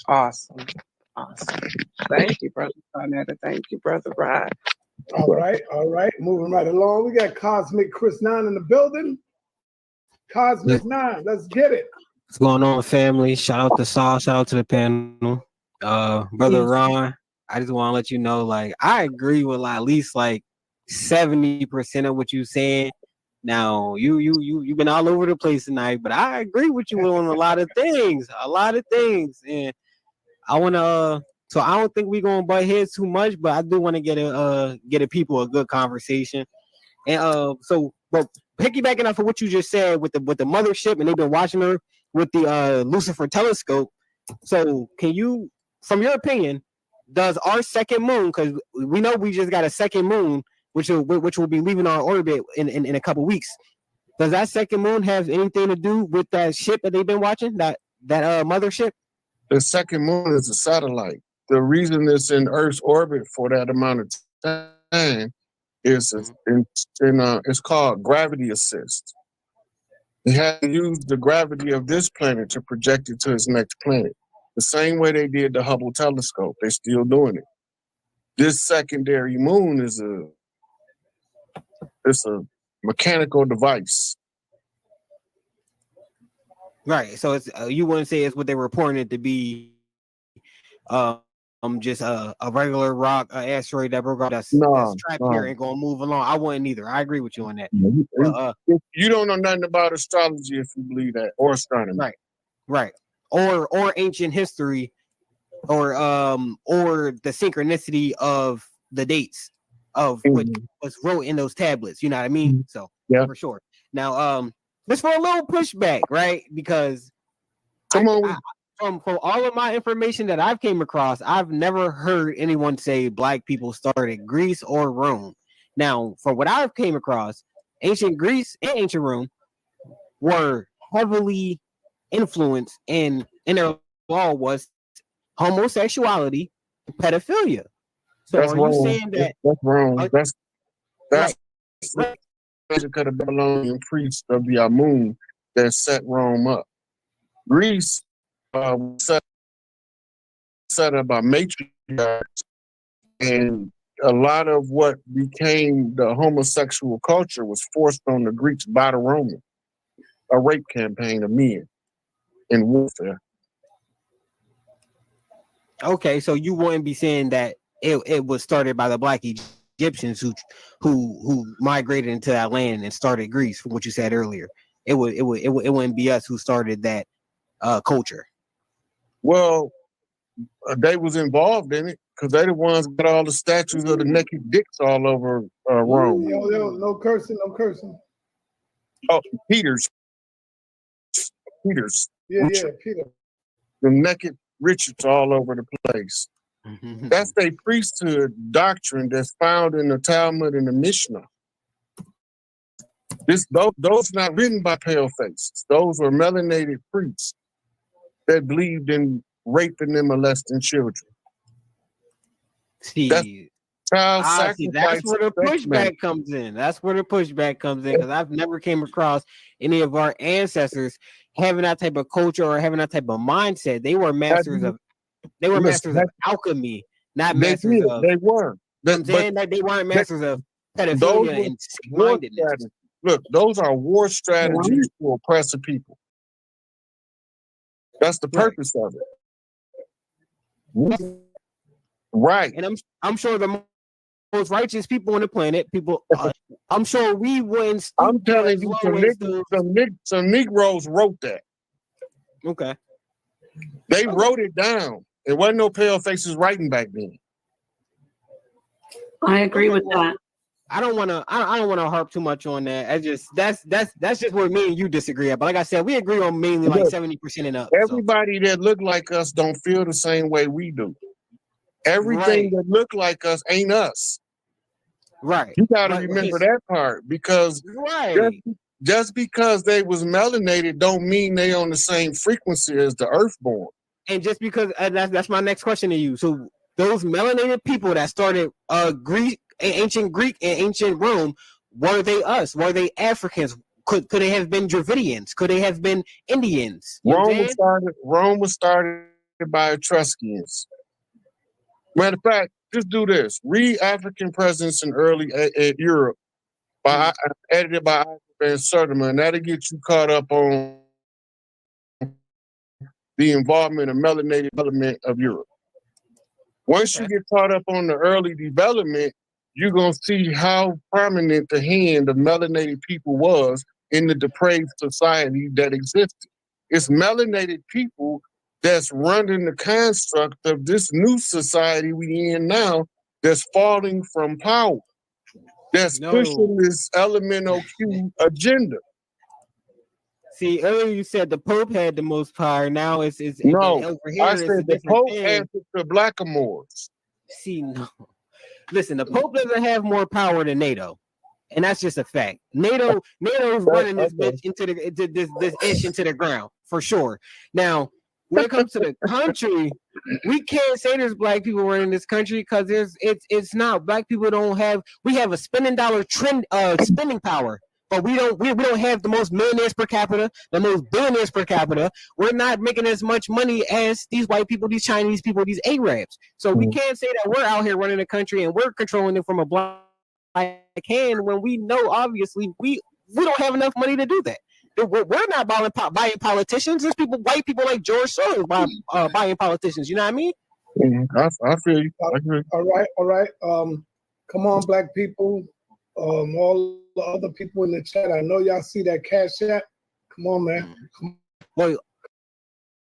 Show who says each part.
Speaker 1: Awesome. Awesome. Thank you, Brother Cornetta. Thank you, Brother Rod.
Speaker 2: All right, all right. Moving right along. We got Cosmic Chris 9 in the building. Cosmic 9, let's get it.
Speaker 3: What's going on, family? Shout out to Saul. Shout out to the panel. Brother Ron, I just want to let you know, like, I agree with at least like 70% of what you saying. Now, you've been all over the place tonight, but I agree with you on a lot of things. And I want to. So I don't think we're gonna butt heads too much, but I do want to get a people a good conversation. And but piggybacking off of what you just said with the mothership, and they've been watching her with the Lucifer telescope. So can you, from your opinion, does our second moon, because we know we just got a second moon, which will be leaving our orbit in a couple weeks, does that second moon have anything to do with that ship that they've been watching, that mothership?
Speaker 4: The second moon is a satellite. The reason it's in Earth's orbit for that amount of time is it's called gravity assist. It has to use the gravity of this planet to project it to its next planet. The same way they did the Hubble telescope. They're still doing it. This secondary moon is a mechanical device.
Speaker 3: Right. So it's you wouldn't say it's what they're reporting it to be. Just a regular rock, asteroid that broke out that's trapped here and gonna move along. I wouldn't either. I agree with you on that.
Speaker 4: You don't know nothing about astrology if you believe that, or astronomy.
Speaker 3: Right. Or ancient history, or the synchronicity of the dates of what was wrote in those tablets. You know what I mean? So yeah, for sure. Now, just for a little pushback, right? Because from all of my information that I've came across, I've never heard anyone say black people started Greece or Rome. Now, from what I've came across, ancient Greece and ancient Rome were heavily influenced, and in their law was homosexuality and pedophilia. So
Speaker 4: that's
Speaker 3: are
Speaker 4: wrong.
Speaker 3: You saying that
Speaker 4: that's wrong? That's
Speaker 3: right.
Speaker 4: Because the Babylonian priests of the Amun that set Rome up. Greece set up by matriarchs, and a lot of what became the homosexual culture was forced on the Greeks by the Romans. A rape campaign of men in warfare.
Speaker 3: Okay, so you wouldn't be saying that it was started by the black Egyptians who migrated into that land and started Greece, from what you said earlier. It wouldn't be us who started that culture.
Speaker 4: Well, they was involved in it because they the ones got all the statues of the naked dicks all over Rome.
Speaker 2: Yo, no cursing, no cursing.
Speaker 4: Oh, Peter's.
Speaker 2: Yeah, Peter.
Speaker 4: The naked Richards all over the place. That's a priesthood doctrine that's found in the Talmud and the Mishnah. Those not written by pale faces. Those were melanated priests that believed in raping and molesting children.
Speaker 3: That's where the pushback comes in. Because I've never came across any of our ancestors having that type of culture or having that type of mindset. They were masters of alchemy, not masters of.
Speaker 4: They were.
Speaker 3: I'm saying that they weren't masters of pedophilia and sick-mindedness.
Speaker 4: Look, those are war strategies to oppress a people. That's the purpose of it. Right.
Speaker 3: And I'm sure the most righteous people on the planet, I'm sure we wouldn't.
Speaker 4: I'm telling you, some Negroes wrote that.
Speaker 3: Okay.
Speaker 4: They wrote it down. There wasn't no pale faces writing back then.
Speaker 5: I agree with that.
Speaker 3: I don't want to harp too much on that. That's just where me and you disagree at. But like I said, we agree on mainly like 70% and up.
Speaker 4: Everybody that look like us don't feel the same way we do. Everything that look like us ain't us.
Speaker 3: Right.
Speaker 4: You got to remember that part, because just because they was melanated don't mean they on the same frequency as the earthborn.
Speaker 3: And just because that's my next question to you. So those melanated people that started ancient Greek and ancient Rome, were they us? Were they Africans? Could they have been Dravidians? Could they have been Indians?
Speaker 4: Rome was started by Etruscans. Matter of fact, just do this. Read African Presence in Early Europe, edited by Isaac Van Sertima, and that'll get you caught up on the involvement of melanated development of Europe. Once you get caught up on the early development, you're going to see how prominent the hand of melanated people was in the depraved society that existed. It's melanated people that's running the construct of this new society we in now that's falling from power, that's pushing this elemental Q agenda.
Speaker 3: See, earlier you said the Pope had the most power. Now it's
Speaker 4: no.
Speaker 3: over here.
Speaker 4: I said the Pope answered to blackamoors.
Speaker 3: See, no. Listen, the Pope doesn't have more power than NATO, and that's just a fact. NATO's running this bitch into this ish into the ground for sure. Now, when it comes to the country, we can't say there's black people running this country because it's not. Black people don't have. We have a spending power. But we don't have the most millionaires per capita, the most billionaires per capita. We're not making as much money as these white people, these Chinese people, these Arabs. So we can't say that we're out here running the country and we're controlling it from a black hand when we know obviously we don't have enough money to do that. We're not buying politicians. There's white people like George Soros buying politicians. You know what I mean?
Speaker 4: I feel you.
Speaker 2: All right. Come on, black people. All the other people in the chat, I know y'all see that Cash App. Come on, man. Come on.
Speaker 3: Well,